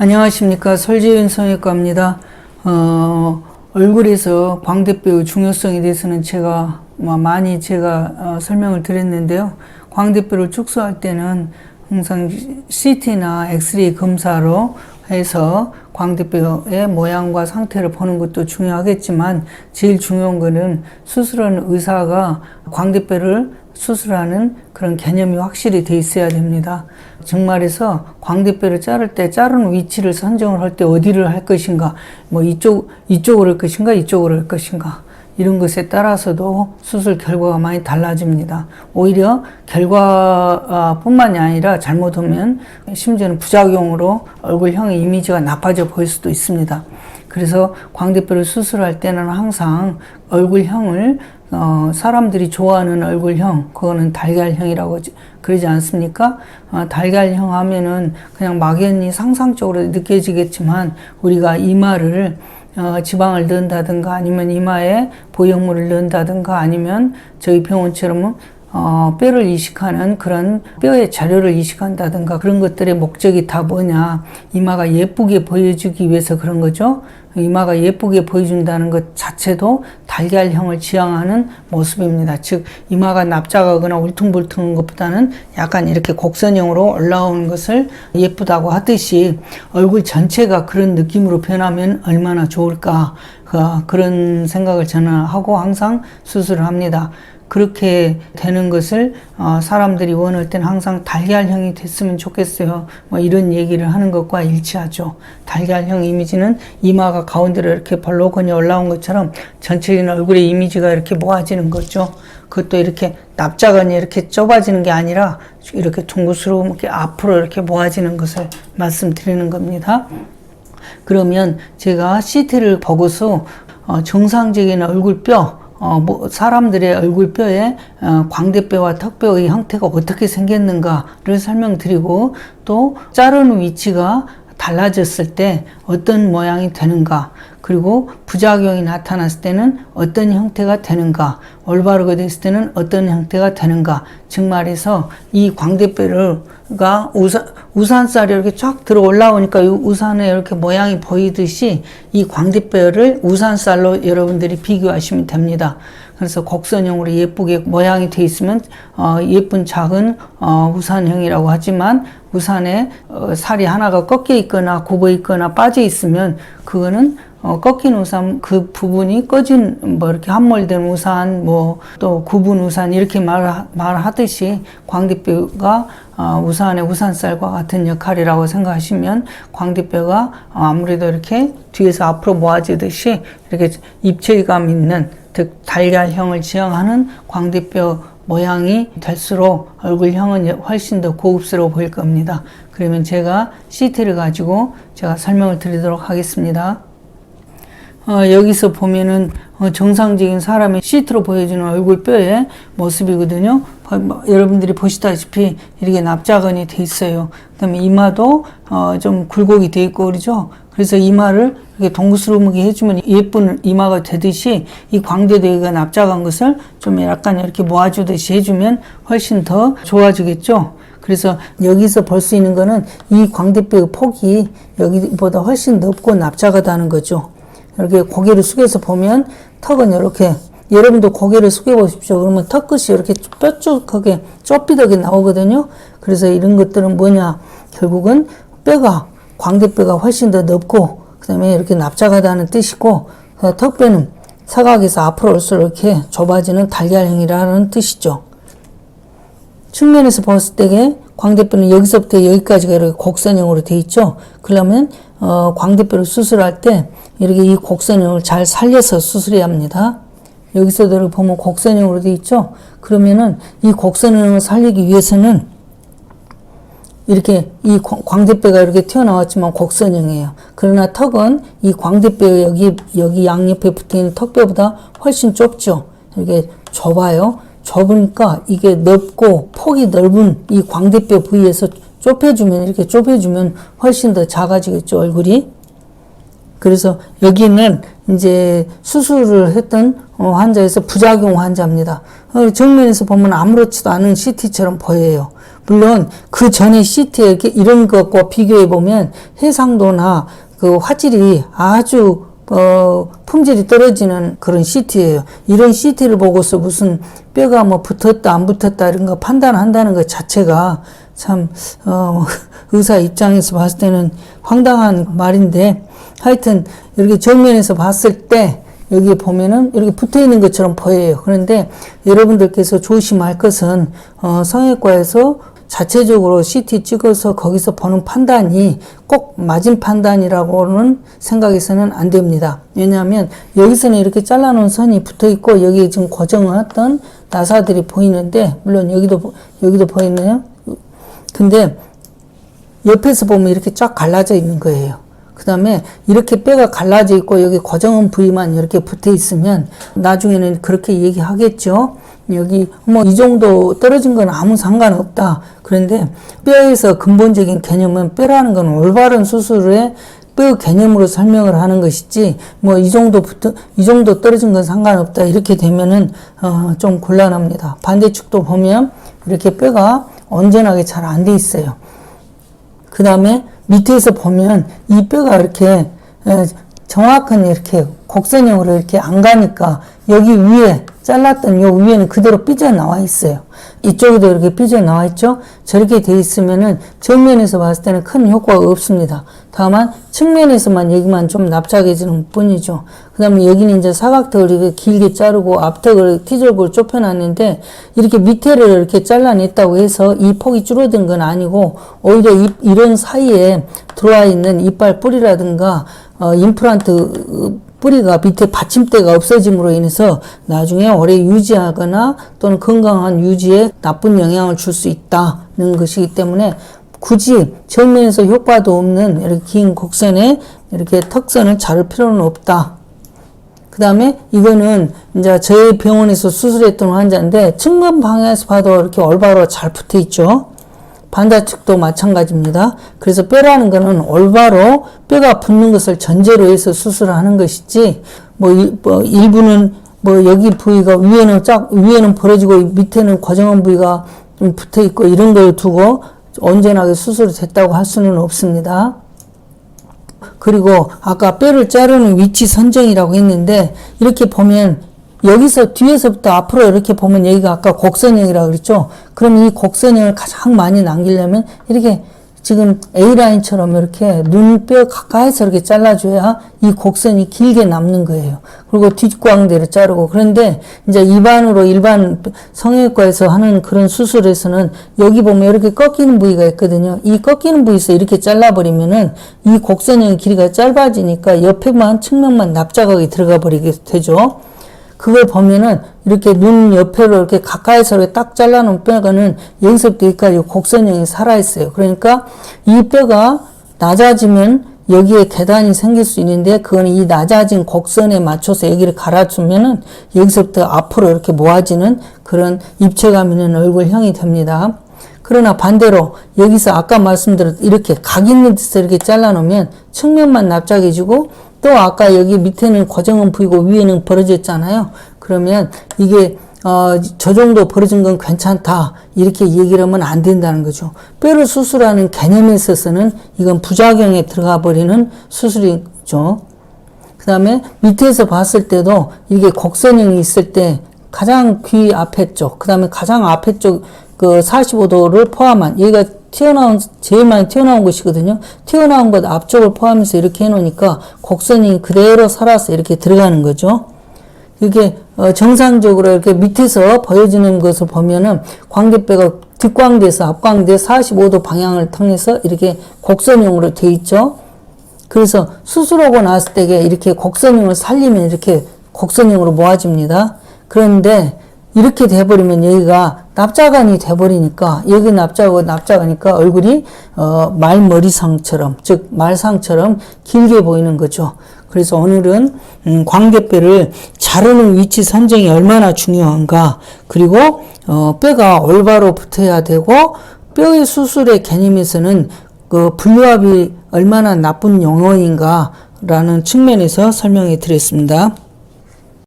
안녕하십니까. 설재윤 성형외과입니다. 얼굴에서 광대뼈의 중요성에 대해서는 제가 많이 설명을 드렸는데요. 광대뼈를 축소할 때는 항상 CT나 엑스레이 검사로 해서 광대뼈의 모양과 상태를 보는 것도 중요하겠지만 제일 중요한 거는 수술하는 의사가 광대뼈를 수술하는 그런 개념이 확실히 돼 있어야 됩니다. 즉 말해서 광대뼈를 자를 때 자르는 위치를 선정을 할 때 어디를 할 것인가, 이쪽으로 할 것인가, 이쪽으로 할 것인가, 이런 것에 따라서도 수술 결과가 많이 달라집니다. 오히려 결과뿐만이 아니라 잘못하면 심지어는 부작용으로 얼굴형의 이미지가 나빠져 보일 수도 있습니다. 그래서 광대뼈를 수술할 때는 항상 얼굴형을 사람들이 좋아하는 얼굴형, 그거는 달걀형이라고 그러지 않습니까? 달걀형 하면은 그냥 막연히 상상적으로 느껴지겠지만 우리가 이마를 지방을 넣는다든가 아니면 이마에 보형물을 넣는다든가 아니면 저희 병원처럼 뼈를 이식하는 그런 뼈의 자료를 이식한다든가 그런 것들의 목적이 다 뭐냐, 이마가 예쁘게 보여주기 위해서 그런 거죠. 이마가 예쁘게 보여준다는 것 자체도 달걀형을 지향하는 모습입니다. 즉 이마가 납작하거나 울퉁불퉁한 것보다는 약간 이렇게 곡선형으로 올라오는 것을 예쁘다고 하듯이 얼굴 전체가 그런 느낌으로 변하면 얼마나 좋을까, 그런 생각을 저는 하고 항상 수술을 합니다. 그렇게 되는 것을 사람들이 원할 때는 항상 달걀형이 됐으면 좋겠어요. 이런 얘기를 하는 것과 일치하죠. 달걀형 이미지는 이마가 가운데로 이렇게 벌로건이 올라온 것처럼 전체적인 얼굴의 이미지가 이렇게 모아지는 거죠. 그것도 이렇게 납작하니 이렇게 좁아지는 게 아니라 이렇게 둥그스름하게 앞으로 이렇게 모아지는 것을 말씀드리는 겁니다. 그러면 제가 CT를 보고서 정상적인 얼굴뼈, 사람들의 얼굴뼈에 광대뼈와 턱뼈의 형태가 어떻게 생겼는가를 설명드리고 또 자르는 위치가 달라졌을 때 어떤 모양이 되는가, 그리고 부작용이 나타났을 때는 어떤 형태가 되는가, 올바르게 됐을 때는 어떤 형태가 되는가, 즉 말해서 이 광대뼈가 우산살이 이렇게 쫙 들어 올라오니까 이 우산에 이렇게 모양이 보이듯이 이 광대뼈를 우산살로 여러분들이 비교하시면 됩니다. 그래서 곡선형으로 예쁘게 모양이 돼 있으면 예쁜 작은 우산형이라고 하지만 우산에 살이 하나가 꺾여 있거나 굽어 있거나 빠져 있으면 그거는 꺾인 우산, 그 부분이 꺼진 이렇게 함몰된 우산, 또 굽은 우산, 이렇게 말하듯이 광대뼈가 우산의 우산살과 같은 역할이라고 생각하시면 광대뼈가 아무래도 이렇게 뒤에서 앞으로 모아지듯이 이렇게 입체감 있는, 즉 달걀형을 지향하는 광대뼈 모양이 될수록 얼굴형은 훨씬 더 고급스러워 보일 겁니다. 그러면 제가 CT를 가지고 제가 설명을 드리도록 하겠습니다. 여기서 보면은 정상적인 사람의 CT로 보여주는 얼굴뼈의 모습이거든요. 여러분들이 보시다시피 이렇게 납작하니 돼 있어요. 그 다음에 이마도 좀 굴곡이 돼 있고 그러죠. 그래서 이마를 이렇게 동그스름하게 해주면 예쁜 이마가 되듯이 이 광대도 여기가 납작한 것을 좀 약간 이렇게 모아주듯이 해주면 훨씬 더 좋아지겠죠. 그래서 여기서 볼 수 있는 거는 이 광대뼈의 폭이 여기보다 훨씬 넓고 납작하다는 거죠. 이렇게 고개를 숙여서 보면 턱은 이렇게, 여러분도 고개를 숙여 보십시오. 그러면 턱 끝이 이렇게 뾰족하게 좁비덕이 나오거든요. 그래서 이런 것들은 뭐냐, 결국은 광대뼈가 훨씬 더 넓고 그 다음에 이렇게 납작하다는 뜻이고, 턱뼈는 사각에서 앞으로 올수록 이렇게 좁아지는 달걀형이라는 뜻이죠. 측면에서 봤을 때 광대뼈는 여기서부터 여기까지가 이렇게 곡선형으로 돼 있죠. 그러면 광대뼈를 수술할 때 이렇게 이 곡선형을 잘 살려서 수술해야 합니다. 여기서도 이렇게 보면 곡선형으로 돼 있죠. 그러면은 이 곡선형을 살리기 위해서는 이렇게 이 광대뼈가 이렇게 튀어나왔지만 곡선형이에요. 그러나 턱은 이 광대뼈 여기 양옆에 붙어있는 턱뼈보다 훨씬 좁죠. 이렇게 좁아요. 좁으니까 이게 넓고 폭이 넓은 이 광대뼈 부위에서 이렇게 좁혀주면 훨씬 더 작아지겠죠, 얼굴이. 그래서 여기는 이제 수술을 했던 환자에서 부작용 환자입니다. 정면에서 보면 아무렇지도 않은 CT처럼 보여요. 물론 그 전에 시트에 이런 것과 비교해 보면 해상도나 그 화질이 아주 품질이 떨어지는 그런 시트예요. 이런 시트를 보고서 무슨 뼈가 뭐 붙었다 안 붙었다 이런 거 판단한다는 것 자체가 참 의사 입장에서 봤을 때는 황당한 말인데, 하여튼 이렇게 정면에서 봤을 때 여기 보면은 이렇게 붙어 있는 것처럼 보여요. 그런데 여러분들께서 조심할 것은 성형외과에서 자체적으로 CT 찍어서 거기서 보는 판단이 꼭 맞은 판단이라고는 생각해서는 안 됩니다. 왜냐하면 여기서는 이렇게 잘라놓은 선이 붙어 있고 여기에 지금 고정했던 나사들이 보이는데, 물론 여기도 보이네요. 근데 옆에서 보면 이렇게 쫙 갈라져 있는 거예요. 그 다음에 이렇게 뼈가 갈라져 있고 여기 고정한 부위만 이렇게 붙어 있으면 나중에는 그렇게 얘기하겠죠. 여기 뭐 이 정도 떨어진 건 아무 상관없다. 그런데 뼈에서 근본적인 개념은 뼈라는 건 올바른 수술의 뼈 개념으로 설명을 하는 것이지, 뭐 이 정도 떨어진 건 상관없다 이렇게 되면은 좀 곤란합니다. 반대측도 보면 이렇게 뼈가 온전하게 잘 안 돼 있어요. 그 다음에 밑에서 보면 이 뼈가 이렇게 정확한 이렇게 곡선형으로 이렇게 안 가니까 여기 위에 잘랐던 요 위에는 그대로 삐져 나와 있어요. 이쪽에도 이렇게 삐져 나와 있죠. 저렇게 돼 있으면은 정면에서 봤을 때는 큰 효과가 없습니다. 다만 측면에서만 여기만 좀 납작해지는 뿐이죠. 그 다음에 여기는 이제 사각턱을 이렇게 길게 자르고 앞턱을 티적으로 좁혀놨는데, 이렇게 밑에를 이렇게 잘라냈다고 해서 이 폭이 줄어든 건 아니고 오히려 이런 사이에 들어와 있는 이빨 뿌리라든가 임플란트 뿌리가 밑에 받침대가 없어짐으로 인해서 나중에 오래 유지하거나 또는 건강한 유지에 나쁜 영향을 줄 수 있다는 것이기 때문에 굳이 정면에서 효과도 없는 이렇게 긴 곡선에 이렇게 턱선을 자를 필요는 없다. 그 다음에 이거는 이제 저희 병원에서 수술했던 환자인데 측면 방향에서 봐도 이렇게 올바로 잘 붙어 있죠. 반대측도 마찬가지입니다. 그래서 뼈라는 거는 올바로 뼈가 붙는 것을 전제로 해서 수술을 하는 것이지, 일부는 여기 부위가 위에는 벌어지고 밑에는 고정한 부위가 좀 붙어 있고 이런 걸 두고 온전하게 수술이 됐다고 할 수는 없습니다. 그리고 아까 뼈를 자르는 위치 선정이라고 했는데, 이렇게 보면 여기서 뒤에서부터 앞으로 이렇게 보면 여기가 아까 곡선형이라고 그랬죠. 그럼 이 곡선형을 가장 많이 남기려면 이렇게 지금 A라인처럼 이렇게 눈뼈 가까이서 이렇게 잘라줘야 이 곡선이 길게 남는 거예요. 그리고 뒷광대를 자르고. 그런데 이제 일반 성형외과에서 하는 그런 수술에서는 여기 보면 이렇게 꺾이는 부위가 있거든요. 이 꺾이는 부위에서 이렇게 잘라버리면은 이 곡선형 길이가 짧아지니까 옆에만 측면만 납작하게 들어가 버리게 되죠. 그걸 보면은 이렇게 눈 옆으로 이렇게 가까이서 이렇게 딱 잘라놓은 뼈가는 여기서부터 여기까지 곡선형이 살아있어요. 그러니까 이 뼈가 낮아지면 여기에 계단이 생길 수 있는데, 그거는 이 낮아진 곡선에 맞춰서 여기를 갈아주면은 여기서부터 앞으로 이렇게 모아지는 그런 입체감 있는 얼굴형이 됩니다. 그러나 반대로 여기서 아까 말씀드렸듯이 이렇게 각 있는 데서 이렇게 잘라놓으면 측면만 납작해지고, 또 아까 여기 밑에는 고정은 부위고 위에는 벌어졌잖아요. 그러면 이게 저 정도 벌어진 건 괜찮다 이렇게 얘기를 하면 안 된다는 거죠. 뼈를 수술하는 개념에 있어서는 이건 부작용에 들어가 버리는 수술이죠. 그 다음에 밑에서 봤을 때도 이게 곡선형이 있을 때 가장 귀 앞에 쪽, 그 다음에 가장 앞에 쪽 그 45도를 포함한, 여기가 제일 많이 튀어나온 것이거든요. 튀어나온 것 앞쪽을 포함해서 이렇게 해놓으니까 곡선이 그대로 살아서 이렇게 들어가는 거죠. 이게 정상적으로 이렇게 밑에서 보여지는 것을 보면은 광대뼈가 뒷광대에서 앞광대 45도 방향을 통해서 이렇게 곡선형으로 돼 있죠. 그래서 수술하고 났을 때 이렇게 곡선형을 살리면 이렇게 곡선형으로 모아집니다. 그런데 이렇게 돼버리면 여기가 납작안이 돼버리니까, 여기 납작하니까 얼굴이 말머리상처럼, 즉 말상처럼 길게 보이는 거죠. 그래서 오늘은 광대뼈를 자르는 위치 선정이 얼마나 중요한가, 그리고 뼈가 올바로 붙어야 되고, 뼈의 수술의 개념에서는 그 분류압이 얼마나 나쁜 용어인가 라는 측면에서 설명해 드렸습니다.